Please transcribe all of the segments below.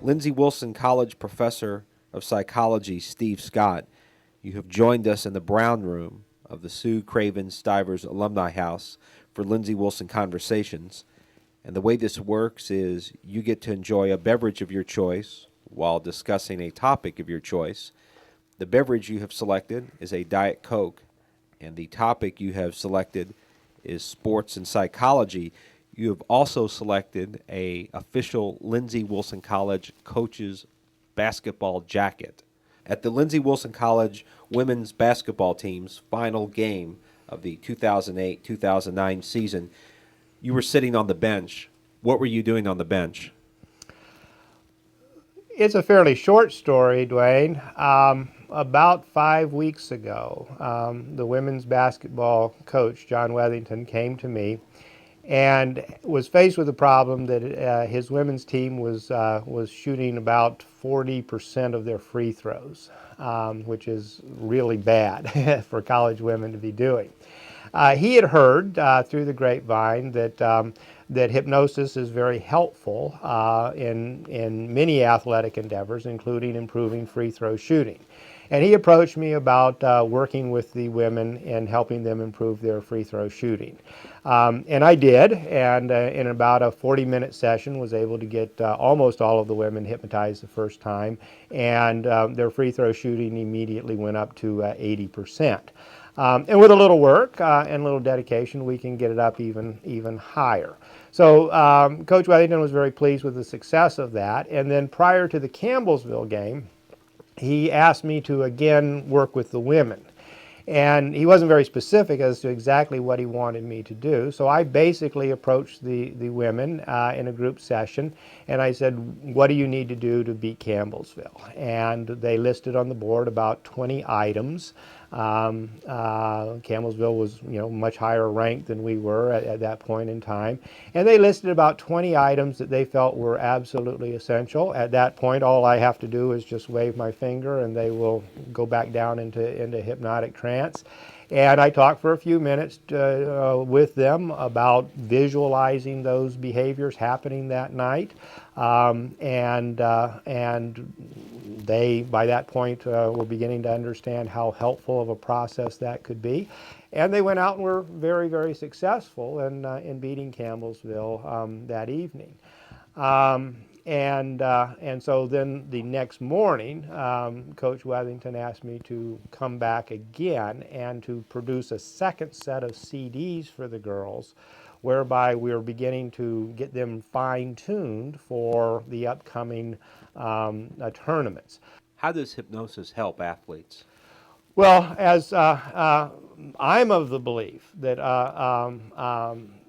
Lindsey Wilson College Professor of Psychology Steve Scott, you have joined us in the Brown Room of the Sue Craven Stivers Alumni House for Lindsey Wilson Conversations. And the way this works is you get to enjoy a beverage of your choice while discussing a topic of your choice. The beverage you have selected is a Diet Coke, and the topic you have selected is sports and psychology. You have also selected a official Lindsey Wilson College coach's basketball jacket. At the Lindsey Wilson College women's basketball team's final game of the 2008-2009 season, you were sitting on the bench. What were you doing on the bench? It's a fairly short story, Dwayne. About 5 weeks ago, the women's basketball coach, John Wethington, came to me and was faced with the problem that his women's team was shooting about 40% of their free throws, which is really bad for college women to be doing. He had heard through the grapevine that hypnosis is very helpful in many athletic endeavors, including improving free throw shooting. And he approached me about working with the women and helping them improve their free throw shooting. And I did, and in about a 40-minute session was able to get almost all of the women hypnotized the first time, and their free throw shooting immediately went up to 80%. And with a little work and a little dedication, we can get it up even higher. So Coach Wethington was very pleased with the success of that. And then prior to the Campbellsville game, he asked me to again work with the women. And he wasn't very specific as to exactly what he wanted me to do. So I basically approached the women in a group session, and I said, what do you need to do to beat Campbellsville? And they listed on the board about 20 items. Campbellsville was, much higher ranked than we were at that point in time. And they listed about 20 items that they felt were absolutely essential. At that point, all I have to do is just wave my finger and they will go back down into hypnotic trance. And I talked for a few minutes with them about visualizing those behaviors happening that night. And they, by that point, were beginning to understand how helpful of a process that could be. And they went out and were very, very successful in beating Campbellsville that evening. And so then the next morning, Coach Wethington asked me to come back again and to produce a second set of CDs for the girls, whereby we were beginning to get them fine-tuned for the upcoming tournaments. How does hypnosis help athletes? Well, as I'm of the belief that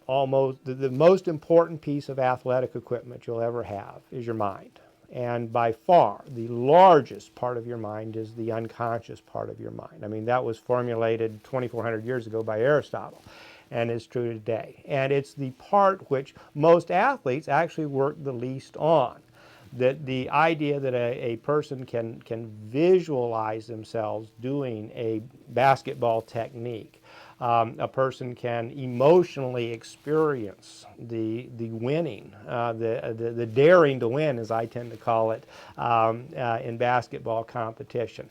almost the most important piece of athletic equipment you'll ever have is your mind. And by far, the largest part of your mind is the unconscious part of your mind. I mean, that was formulated 2,400 years ago by Aristotle and is true today. And it's the part which most athletes actually work the least on. That the idea that a person can visualize themselves doing a basketball technique, a person can emotionally experience the winning, the daring to win, as I tend to call it, in basketball competition.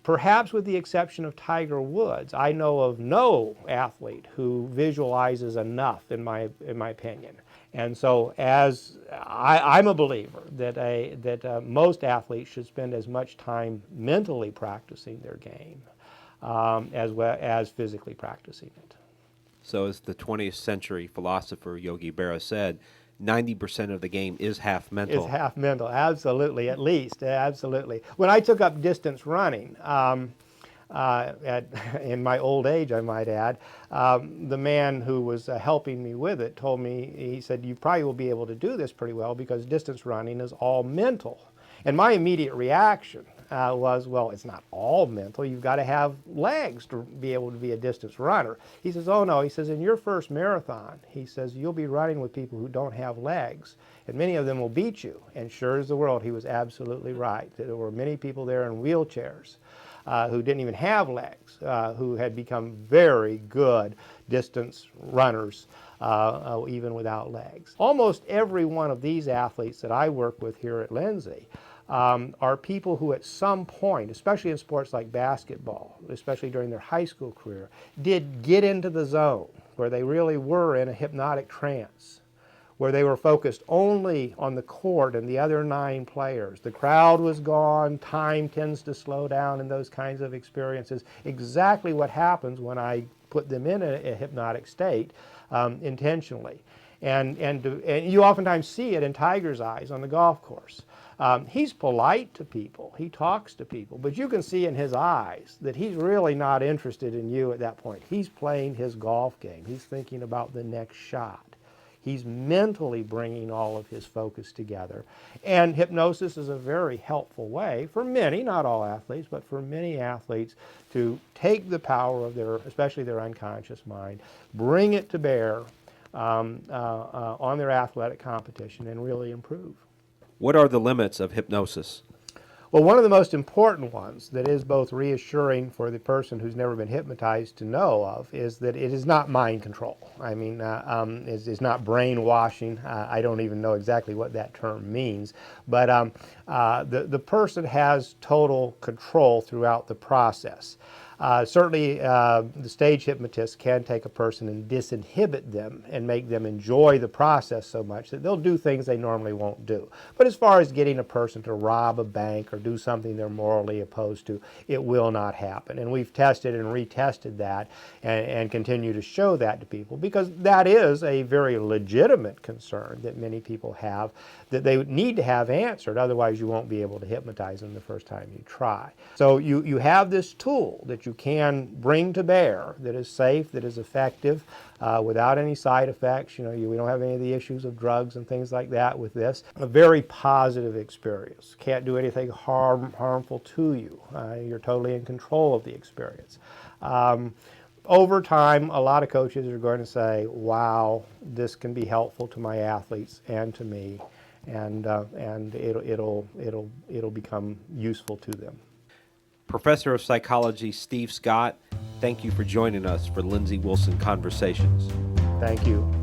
Perhaps with the exception of Tiger Woods, I know of no athlete who visualizes enough, in my opinion. And so, as I'm a believer that most athletes should spend as much time mentally practicing their game as well as physically practicing it. So, as the 20th century philosopher Yogi Berra said, 90% of the game is half mental. Is half mental, absolutely, at least, absolutely. When I took up distance running, in my old age, I might add, the man who was helping me with it told me, he said, you probably will be able to do this pretty well because distance running is all mental. And my immediate reaction was, well, it's not all mental. You've got to have legs to be able to be a distance runner. He says, oh no, he says, in your first marathon, he says, you'll be running with people who don't have legs, and many of them will beat you. And sure as the world, he was absolutely right. There were many people there in wheelchairs. who didn't even have legs, who had become very good distance runners, even without legs. Almost every one of these athletes that I work with here at Lindsey are people who at some point, especially in sports like basketball, especially during their high school career, did get into the zone where they really were in a hypnotic trance, where they were focused only on the court and the other 9 players. The crowd was gone, time tends to slow down in those kinds of experiences. Exactly what happens when I put them in a hypnotic state intentionally. And you oftentimes see it in Tiger's eyes on the golf course. He's polite to people, he talks to people, but you can see in his eyes that he's really not interested in you at that point. He's playing his golf game. He's thinking about the next shot. He's mentally bringing all of his focus together. And hypnosis is a very helpful way for many, not all athletes, but for many athletes to take the power of their, especially their unconscious mind, bring it to bear on their athletic competition and really improve. What are the limits of hypnosis? Well, one of the most important ones that is both reassuring for the person who's never been hypnotized to know of is that it is not mind control. I mean, it's not brainwashing. I don't even know exactly what that term means. But the person has total control throughout the process. Certainly, the stage hypnotist can take a person and disinhibit them and make them enjoy the process so much that they'll do things they normally won't do. But as far as getting a person to rob a bank or do something they're morally opposed to, it will not happen. And we've tested and retested that and continue to show that to people, because that is a very legitimate concern that many people have that they need to have answered. Otherwise, you won't be able to hypnotize them the first time you try. So you have this tool that you can bring to bear that is safe, that is effective, without any side effects. You know, we don't have any of the issues of drugs and things like that with this. A very positive experience. Can't do anything harmful to you. You're totally in control of the experience. Over time, a lot of coaches are going to say, wow, this can be helpful to my athletes and to me, and it'll become useful to them. Professor of Psychology Steve Scott, thank you for joining us for Lindsey Wilson Conversations. Thank you.